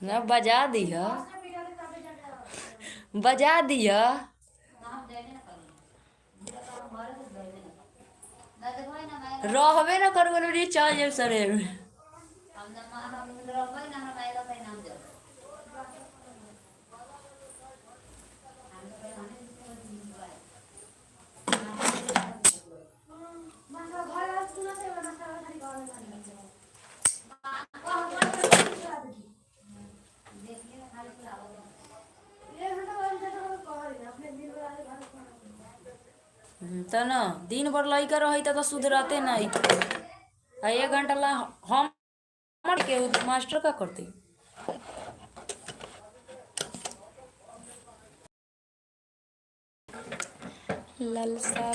न बजा दिया, बजा दिया। रहबे न करबो रिचार्ज शरीर में। तो न दिन भर लड़का रही तो सुधरते नहीं। 1 घंटा ला हम के मास्टर का करते। ललसा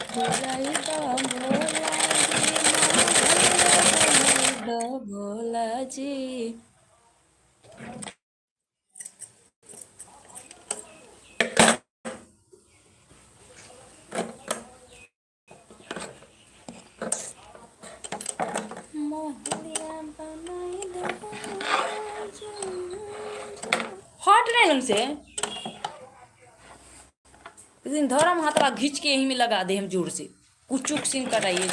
भोला जी। हट रहे हमसे। इस दिन धर्म हाथवा घींच के यहीं में लगा दे हम जोर से। कुचुक सिंह कटाइए।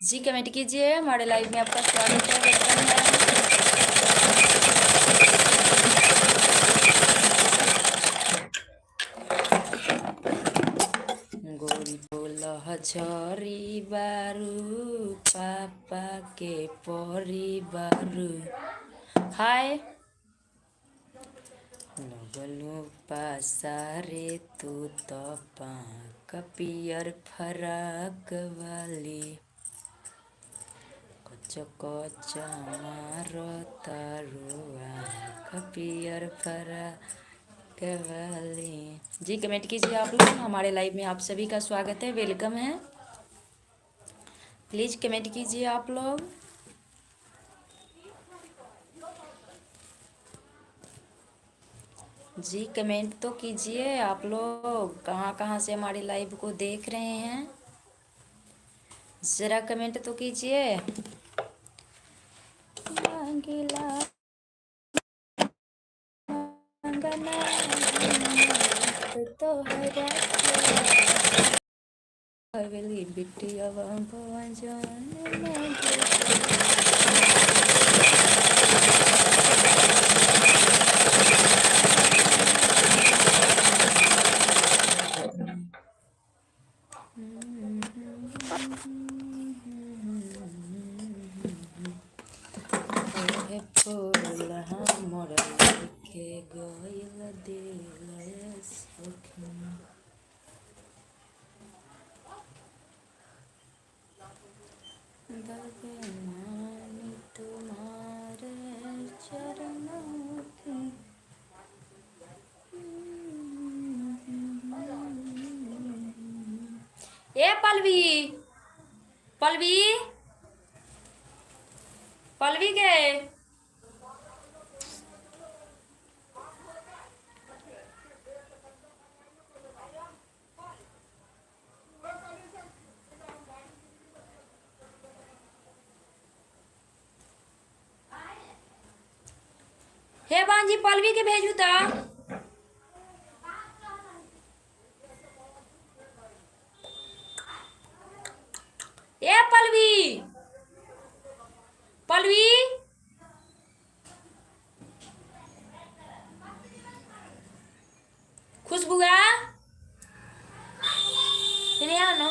जी कमेंट कीजिए। हमारे लाइव में आपका स्वागत है, वेलकम है। गोरी बोला हजरी बारू पापा के परी बारू। हाय लगलू पासारे तू तो पियर फराक वाली कच मारो तारुआ पियर फराक वाली। जी कमेंट कीजिए आप लोग। हमारे लाइव में आप सभी का स्वागत है, वेलकम है। प्लीज कमेंट कीजिए आप लोग। जी कमेंट तो कीजिए आप लोग। कहाँ कहाँ से हमारी लाइव को देख रहे हैं, जरा कमेंट तो कीजिए। तो हवेली बिटिया फूल हमर लिखे गइल दिल सखी। दरमानी तुम्हारे चरणों की। ए पलवी, पलवी, पलवी के हे बांजी पलवी के भेजू तो। ए पलवी, पलवी खुशबुआ ना।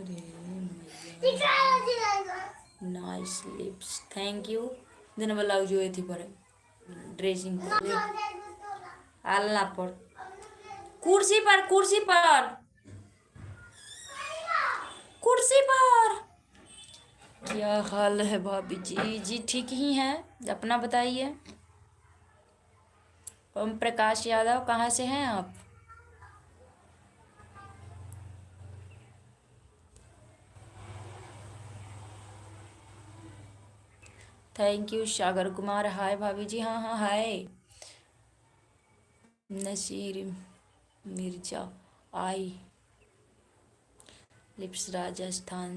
अरे नाइस लिप्स, थैंक यू। दिन ब्लाउज जो थी पर ड्रेसिंग आलना पर कुर्सी पर कुर्सी पर कुर्सी पर। क्या हाल है भाभी जी? जी ठीक ही हैं, अपना बताइए। ओम प्रकाश यादव, कहाँ से हैं आप? Thank you. Sagar Kumar hi भाभी जी। हाँ हाँ हाय। नसीर मिर्जा आई लिप्स राजस्थान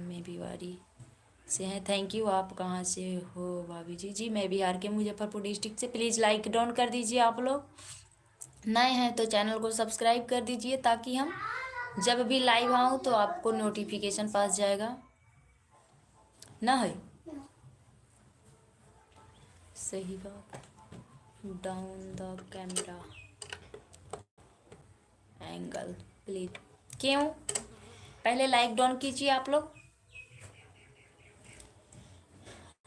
में भिवाड़ी से हैं। Thank you. आप कहाँ से हो भाभी जी? जी मैं बिहार के मुजफ्फरपुर डिस्ट्रिक्ट से। प्लीज़ लाइक डाउन कर दीजिए। आप लोग नए हैं तो चैनल को सब्सक्राइब कर दीजिए ताकि हम जब भी लाइव आऊँ तो आपको नोटिफिकेशन पास जाएगा ना है। सही बात। Down the camera angle please. क्यों? पहले लाइक डाउन कीजिए आप लोग।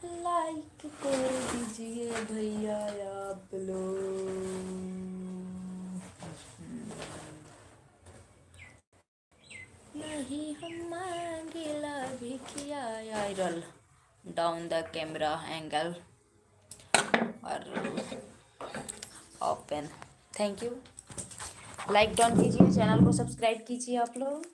लाइक कर दीजिए भैया आप लोग। नहीं हम मांगेला भिखिया आयरल डाउन द कैमरा एंगल और open. Thank you. Like down कीजिए, चैनल को सब्सक्राइब कीजिए आप लोग।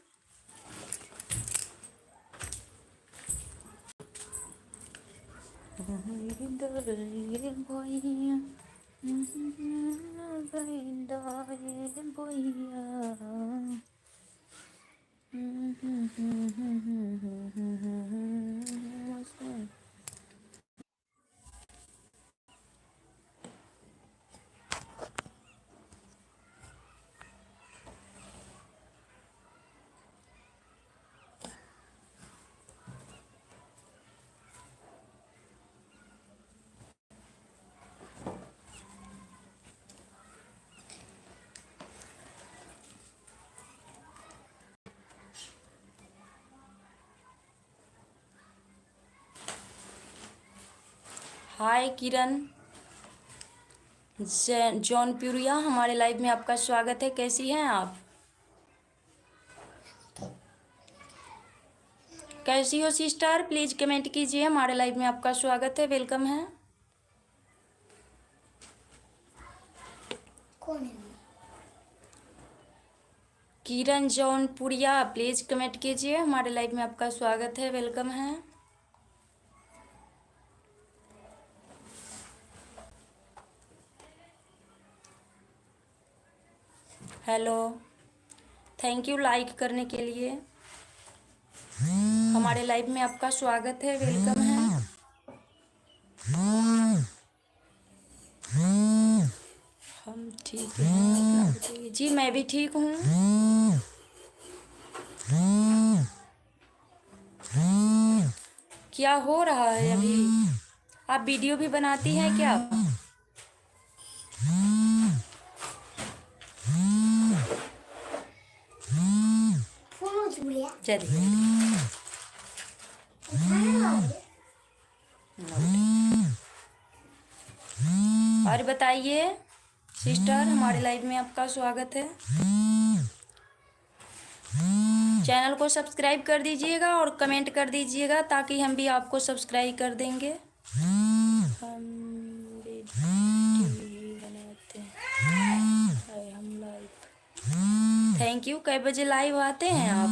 हाय किरण जौनपुरिया, हमारे लाइव में आपका स्वागत है। कैसी हैं आप? कैसी हो सिस्टर? प्लीज कमेंट कीजिए। हमारे लाइव में आपका स्वागत है, वेलकम है। कौन है? किरण जौनपुरिया, प्लीज कमेंट कीजिए। हमारे लाइव में आपका स्वागत है, वेलकम है। हेलो, थैंक यू लाइक करने के लिए। हमारे लाइव में आपका स्वागत है, वेलकम है। हम ठीक हैं, जी मैं भी ठीक हूँ। क्या हो रहा है अभी? आप वीडियो भी बनाती हैं क्या? और बताइए सिस्टर, हमारे लाइव में आपका स्वागत है। चैनल को सब्सक्राइब कर दीजिएगा और कमेंट कर दीजिएगा ताकि हम भी आपको सब्सक्राइब कर देंगे। हम बनाते हैं हम लाइव। Thank you. कई बजे लाइव आते हैं आप?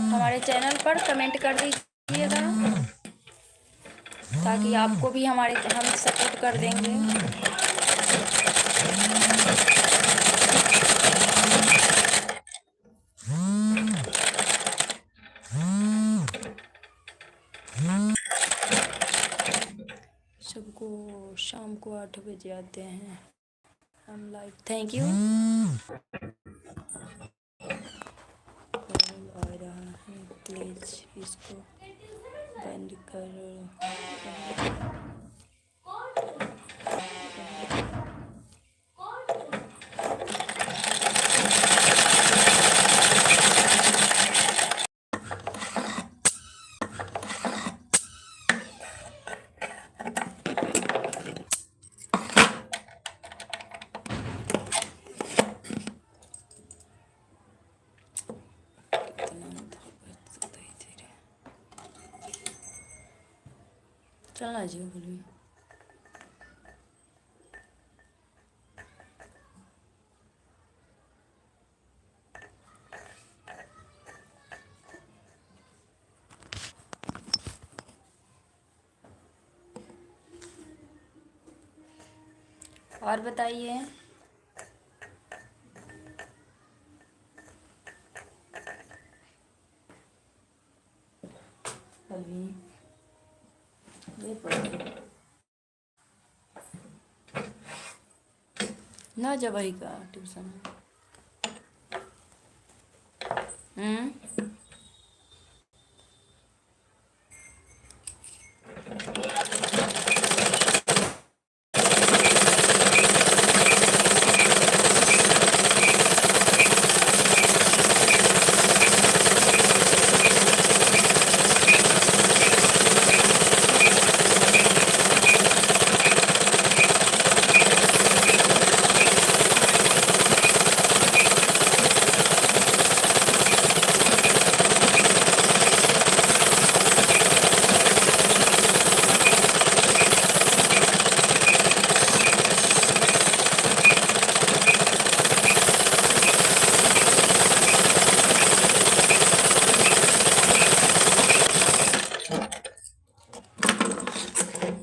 हमारे चैनल पर कमेंट कर दीजिएगा ताकि आपको भी हम सपोर्ट कर देंगे। सबको शाम को 8 बजे आते हैं हम लाइव। Thank you. आ रहा है, प्लीज इसको चलना चाहिए बोलिए। और बताइए। अभी ना जब वही का ट्यूशन।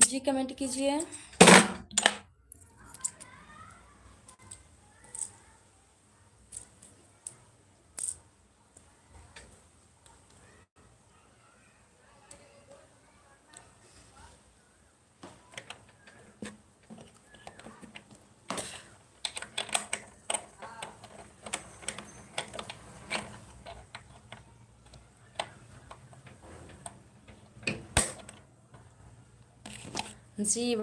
जी कमेंट कीजिए। जी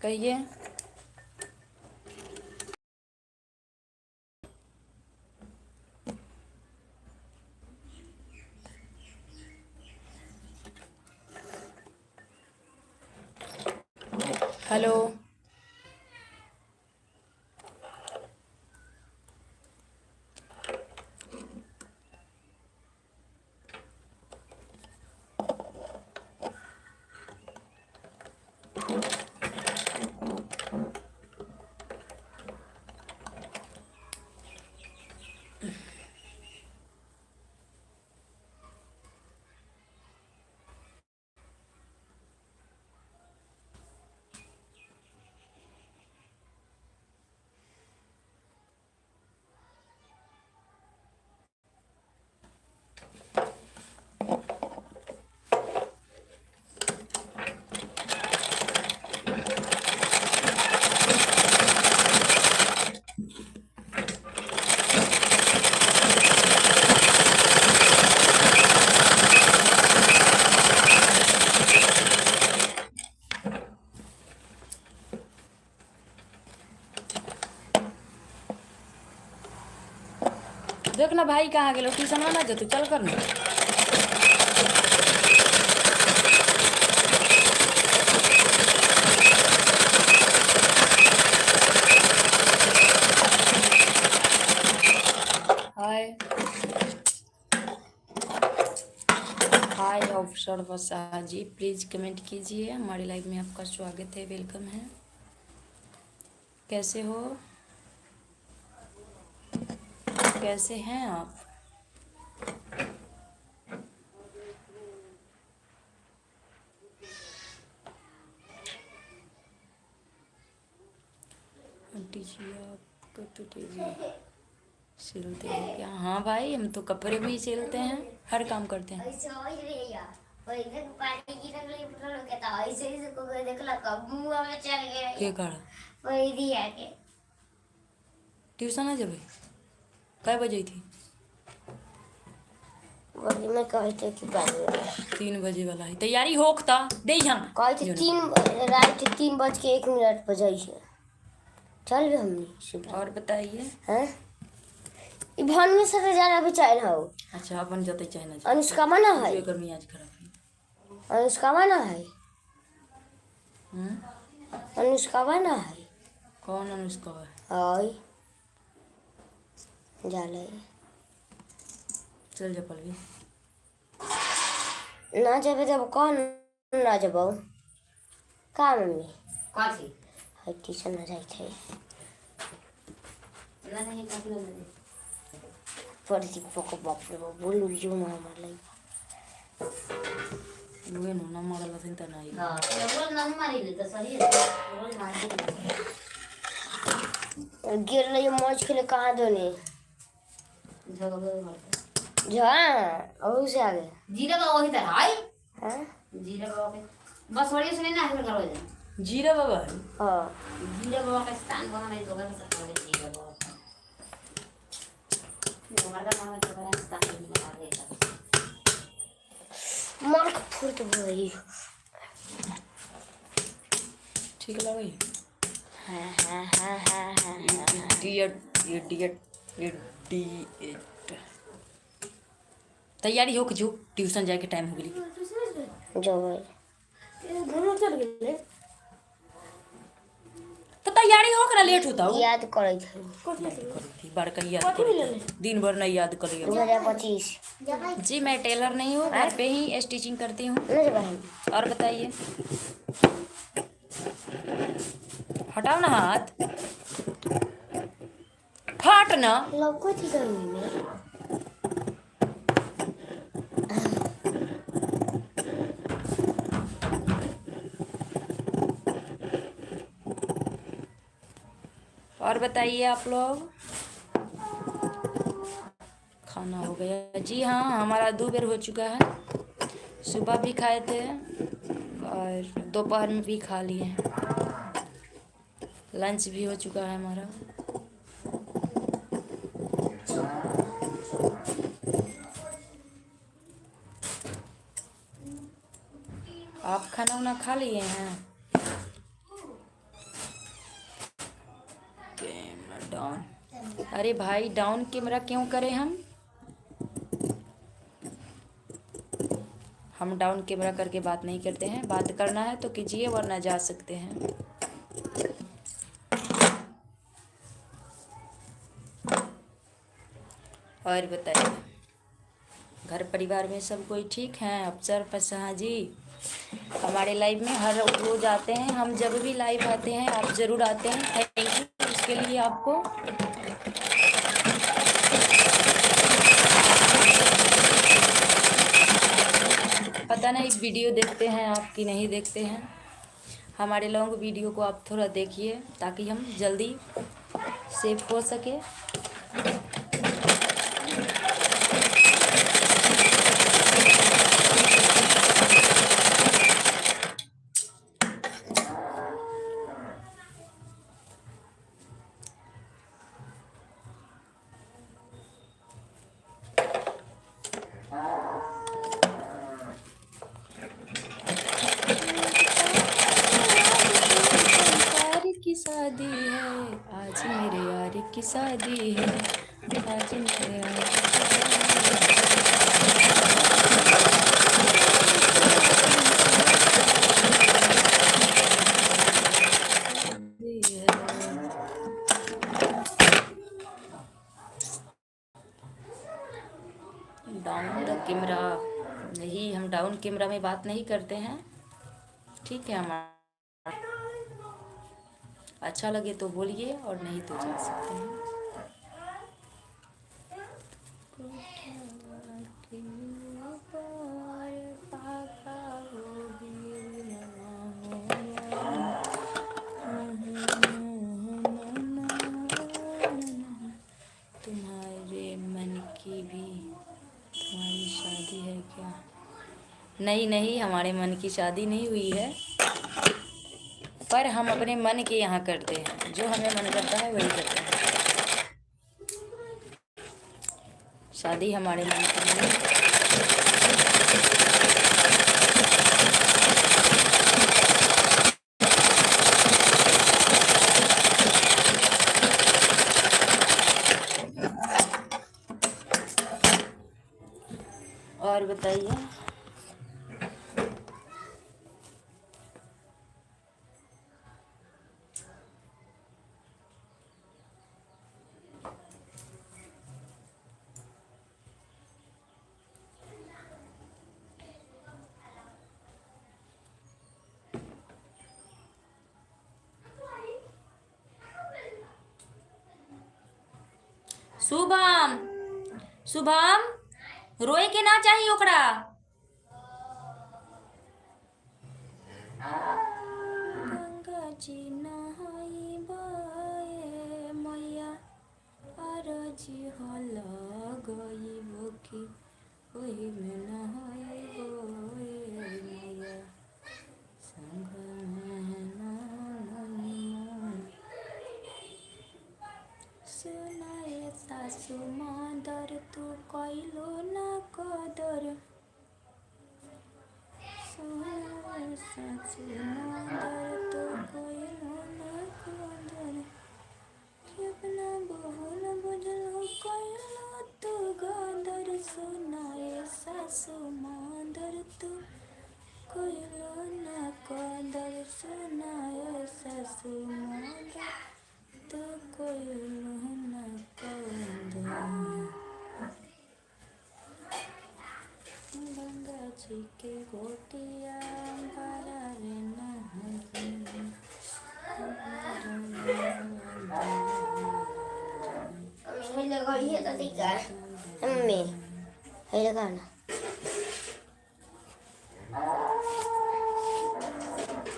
कहिए। हेलो। देख ना भाई कहाँ गेलो ट्यूशन ना जो तू चल कर ना। हाय हाय अवसर बसा जी, प्लीज़ कमेंट कीजिए। हमारी लाइव में आपका स्वागत है, वेलकम है। कैसे हो, कैसे हैं आप? आंटी जी आप कपड़े भी सिलते हो क्या? हाँ भाई, हम तो कपड़े भी सिलते हैं, हर काम करते हैं। के कारण ट्यूशन आ जब कै बजे थी? वही मैं कहते कि 3 बजे वाला है तैयारी होखता दे हम कहते 3:01 पर जाइए चल गए हमने सुबह। और बताइए हैं इभान में सर जाना भी चाहिए हो। अच्छा अपन जते चाहना अनुष्का मना है जो गर्मी आज खराब अनुष्का मना है है अनुष्का मना है कौन अनुष्का है आई जाले चल जा पलवी ना जब जब कौन ना जब का मम्मी काची है ट्यूशन ना जाए थे ना नहीं काची ना पढ़ती पको बाप रे बाप बोल जो ना हमारे वे नो ना मारला थिन त नाही हां रोज ना मारी ले तो सही है रोज मार गिर रही मौज के लिए कहाँ दोने झगड़े जहाँ और से आगे जीरा बाबा वही तरह आई हाँ जीरा बाबा के बस वही सुने ना फिर करो जा जीरा बाबा हाँ जीरा बाबा का स्थान बना नहीं तो कर सकते हैं जीरा बाबा हमारा नाम है तो स्थान बना देगा मार का फूल तो वही ठीक लगी हाँ हाँ हाँ हाँ हाँ इडियट इडियट इडियट तैयारी हो जो ट्यूशन जाके टाइम हो गई जो भाई दोनों चल गए तो तैयारी हो करा लेट होता हो याद करे थे थी बड़का याद कर दिन भर नहीं याद कर 2025 जी मैं टेलर नहीं हूँ घर पे ही स्टिचिंग करती हूँ नहीं बहन और बताइए हटाओ ना हाथ फाट ना लौको थी गर्मी में और बताइए आप लोग खाना हो गया जी हाँ हमारा 2 बार हो चुका है सुबह भी खाए थे और दोपहर में भी खा लिए हैं लंच भी हो चुका है हमारा आप खाना वाना खा लिए हैं डाउन अरे भाई डाउन कैमरा क्यों करें हम डाउन कैमरा करके बात नहीं करते हैं बात करना है तो कीजिए वरना जा सकते हैं और बताइए घर परिवार में सब कोई ठीक है अफसर फसहा जी हमारे लाइव में हर रोज आते हैं हम जब भी लाइव आते हैं आप ज़रूर आते हैं थैंक यू उसके लिए आपको पता नहीं वीडियो देखते हैं आप कि नहीं देखते हैं हमारे लॉन्ग वीडियो को आप थोड़ा देखिए ताकि हम जल्दी सेव हो सके की शादी है आज मेरे यार की शादी है आज मेरे यार डाउन द कैमरा नहीं हम डाउन कैमरा में बात नहीं करते हैं ठीक है हमारा अच्छा लगे तो बोलिए और नहीं तो जा सकते हैं तुम्हारे मन की भी तुम्हारी शादी है क्या नहीं नहीं हमारे मन की शादी नहीं हुई है पर हम अपने मन के यहाँ करते हैं जो हमें मन करता है वही करते हैं शादी हमारे मन की नहीं और बताइए। शुभम, शुभम रोए के ना चाहिए ओकरा। गंगा जी नहाई बाए मैया अरजी हल गई बोकी ओही में नहाई बाए मैया संग में नहाई। सुनाए सासु मादर तू कैलो ना कदर। सुनाए सासु मादर तू कैलो ना कदर। अपना बहुल बुझलो कैलो तू गदर। सुनाए सासु मादर तू कैलो ना कदर। सुनाए सासु मादर तो कोई न गंगा जी के गोटिया बारा रे मम्मी लगा ये तो दिखा मम्मी है लगाना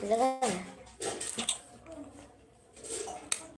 लगाना